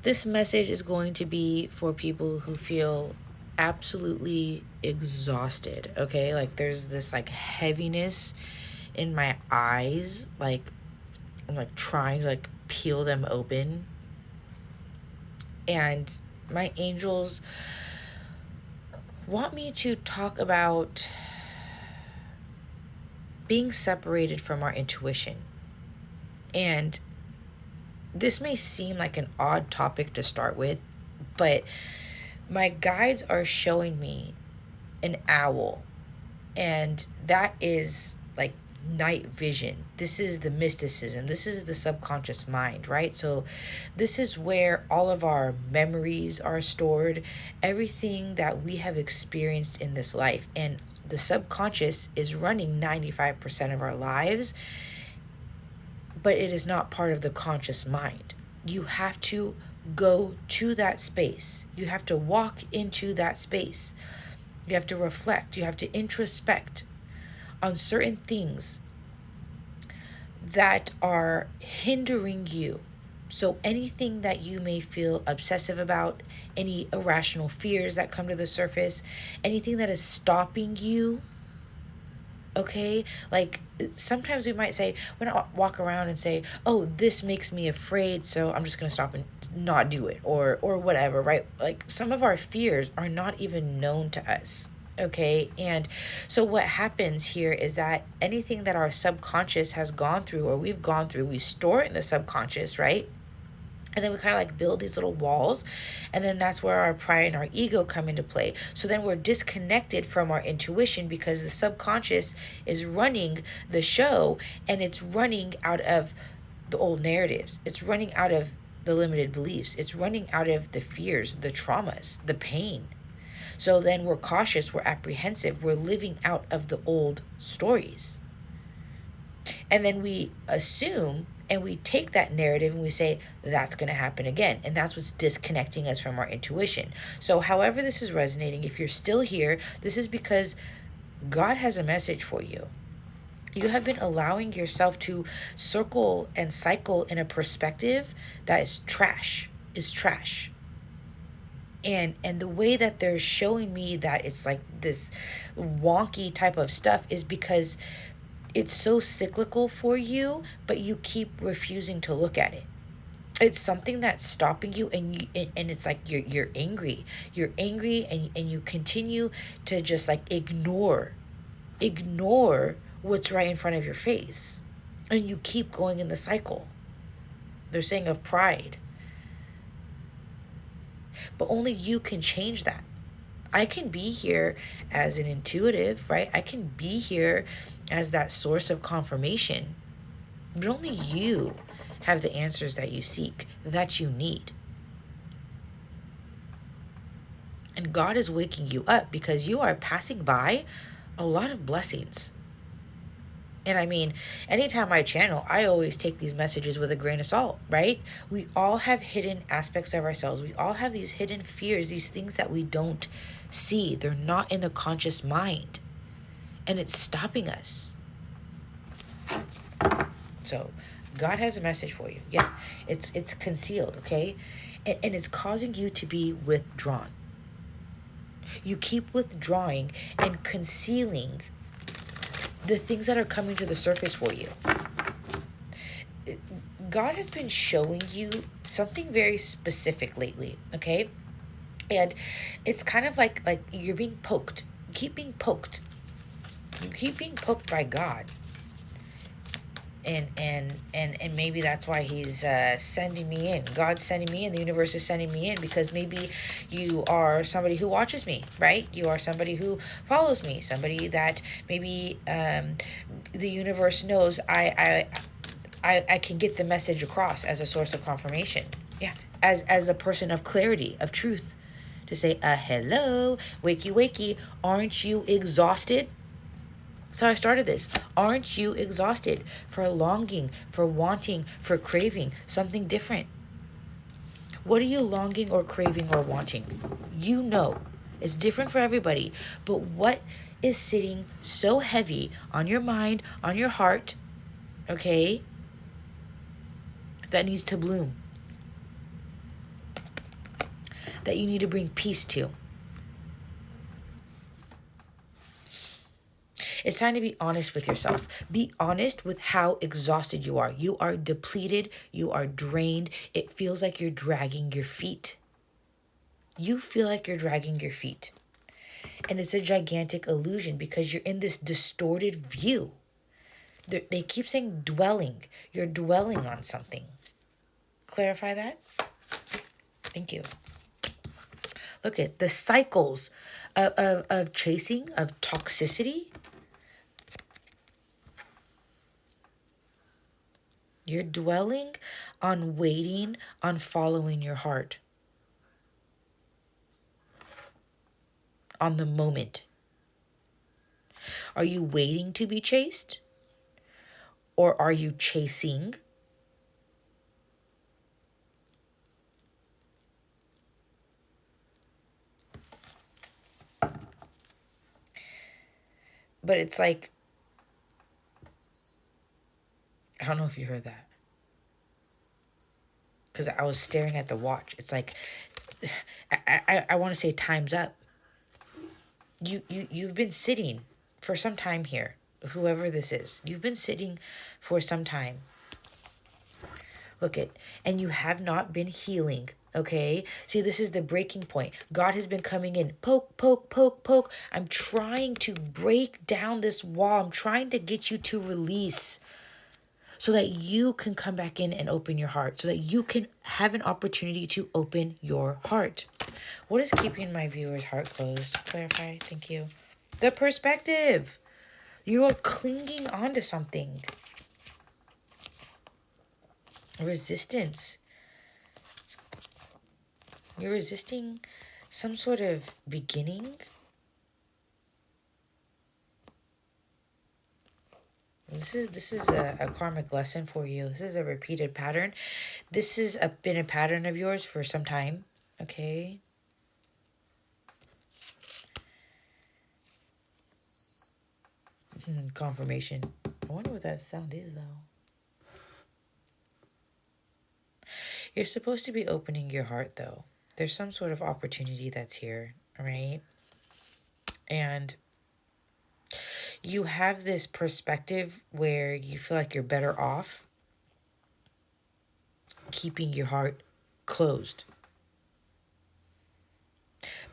This message is going to be for people who feel absolutely exhausted, okay? Like there's this like heaviness in my eyes, like I'm like trying to like peel them open. And my angels want me to talk about being separated from our intuition. And this may seem like an odd topic to start with, but my guides are showing me an owl, and that is like night vision. This is the mysticism. This is the subconscious mind, right? So this is where all of our memories are stored, everything that we have experienced in this life. And the subconscious is running 95% of our lives, but it is not part of the conscious mind. You have to go to that space. You have to walk into that space. You have to reflect. You have to introspect on certain things that are hindering you. So anything that you may feel obsessive about, any irrational fears that come to the surface, anything that is stopping you, okay? Like sometimes we might say, we don't walk around and say, oh, this makes me afraid, so I'm just going to stop and not do it, or whatever, right? Like some of our fears are not even known to us. Okay. And so what happens here is that anything that our subconscious has gone through or we've gone through, we store it in the subconscious, right? And then we kind of like build these little walls. And then that's where our pride and our ego come into play. So then we're disconnected from our intuition because the subconscious is running the show, and it's running out of the old narratives. It's running out of the limited beliefs. It's running out of the fears, the traumas, the pain. So then we're cautious, we're apprehensive, we're living out of the old stories. And then we assume and we take that narrative and we say, that's going to happen again. And that's what's disconnecting us from our intuition. So, however, this is resonating, if you're still here, this is because God has a message for you. You have been allowing yourself to circle and cycle in a perspective that is trash, And the way that they're showing me that it's like this wonky type of stuff is because it's so cyclical for you, but you keep refusing to look at it. It's something that's stopping you, and it's like you're angry. You're angry, and you continue to just like ignore what's right in front of your face. And you keep going in the cycle. They're saying of pride. But only you can change that. I can be here as an intuitive, right? I can be here as that source of confirmation. But only you have the answers that you seek, that you need. And God is waking you up because you are passing by a lot of blessings. And I mean, anytime I channel, I always take these messages with a grain of salt, right? We all have hidden aspects of ourselves. We all have these hidden fears, these things that we don't see. They're not in the conscious mind. And it's stopping us. So God has a message for you. Yeah, it's concealed, okay? And it's causing you to be withdrawn. You keep withdrawing and concealing the things that are coming to the surface for you. God has been showing you something very specific lately, okay? And it's kind of like you're being poked. You keep being poked. You keep being poked by God. And maybe that's why he's sending me in. God's sending me in. The universe is sending me in because maybe you are somebody who watches me, right? You are somebody who follows me. Somebody that maybe the universe knows I can get the message across as a source of confirmation. Yeah, as a person of clarity, of truth, to say, hello, wakey, wakey, aren't you exhausted? So I started this. Aren't you exhausted for longing, for wanting, for craving something different? What are you longing or craving or wanting? You know, it's different for everybody. But what is sitting so heavy on your mind, on your heart, okay, that needs to bloom? that you need to bring peace to. It's time to be honest with yourself. Be honest with how exhausted you are. You are depleted. You are drained. It feels like you're dragging your feet. You feel like you're dragging your feet. And it's a gigantic illusion because you're in this distorted view. They keep saying dwelling. You're dwelling on something. Clarify that? Thank you. Look at the cycles of chasing, of toxicity. You're dwelling on waiting, on following your heart. On the moment. Are you waiting to be chased? Or are you chasing? But it's like, I don't know if you heard that. Because I was staring at the watch. It's like, I want to say time's up. You've been sitting for some time here. Whoever this is. You've been sitting for some time. Look it. And you have not been healing. Okay? See, this is the breaking point. God has been coming in. Poke, poke, poke, poke. I'm trying to break down this wall. I'm trying to get you to release so that you can come back in and open your heart. So that you can have an opportunity to open your heart. What is keeping my viewer's heart closed? Clarify. Thank you. The perspective. You are clinging on to something. Resistance. You're resisting some sort of beginning. This is a karmic lesson for you. This is a repeated pattern. This has been a pattern of yours for some time. Okay. Confirmation. I wonder what that sound is, though. You're supposed to be opening your heart, though. There's some sort of opportunity that's here, right? And you have this perspective where you feel like you're better off keeping your heart closed.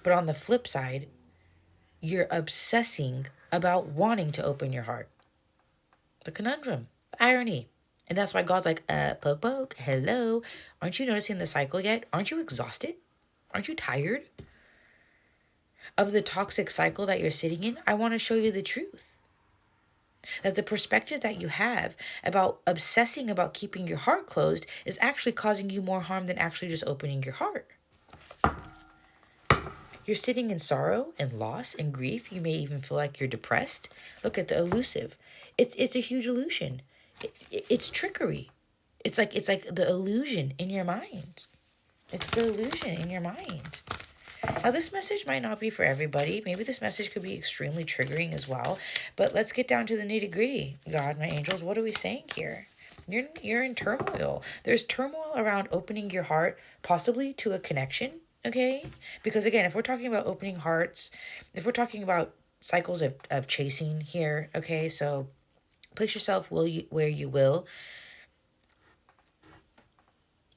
But on the flip side, you're obsessing about wanting to open your heart. The conundrum, the irony. And that's why God's like, poke, poke, hello. Aren't you noticing the cycle yet? Aren't you exhausted? Aren't you tired of the toxic cycle that you're sitting in? I want to show you the truth. That the perspective that you have about obsessing about keeping your heart closed is actually causing you more harm than actually just opening your heart. You're sitting in sorrow and loss and grief. You may even feel like you're depressed. Look at the elusive. It's a huge illusion. It's trickery. It's like the illusion in your mind. It's the illusion in your mind. Now, this message might not be for everybody. Maybe this message could be extremely triggering as well. But let's get down to the nitty-gritty. God, my angels, what are we saying here? You're in turmoil. There's turmoil around opening your heart, possibly to a connection, okay? Because, again, if we're talking about opening hearts, if we're talking about cycles of chasing here, okay? So place yourself where you will.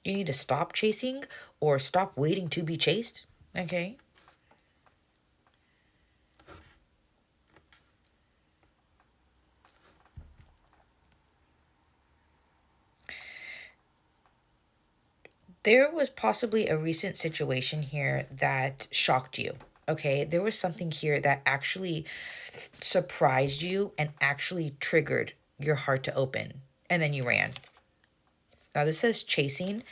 You need to stop chasing or stop waiting to be chased. Okay. There was possibly a recent situation here that shocked you. Okay. There was something here that actually surprised you and actually triggered your heart to open. And then you ran. Now this says chasing,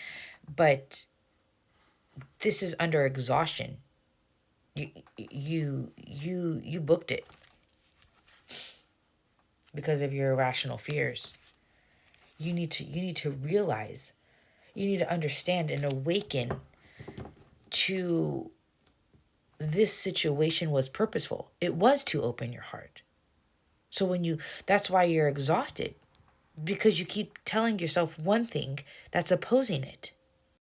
but this is under exhaustion. You booked it because of your irrational fears. You need to realize, you need to understand and awaken to this situation was purposeful. It was to open your heart. So that's why you're exhausted, because you keep telling yourself one thing that's opposing it.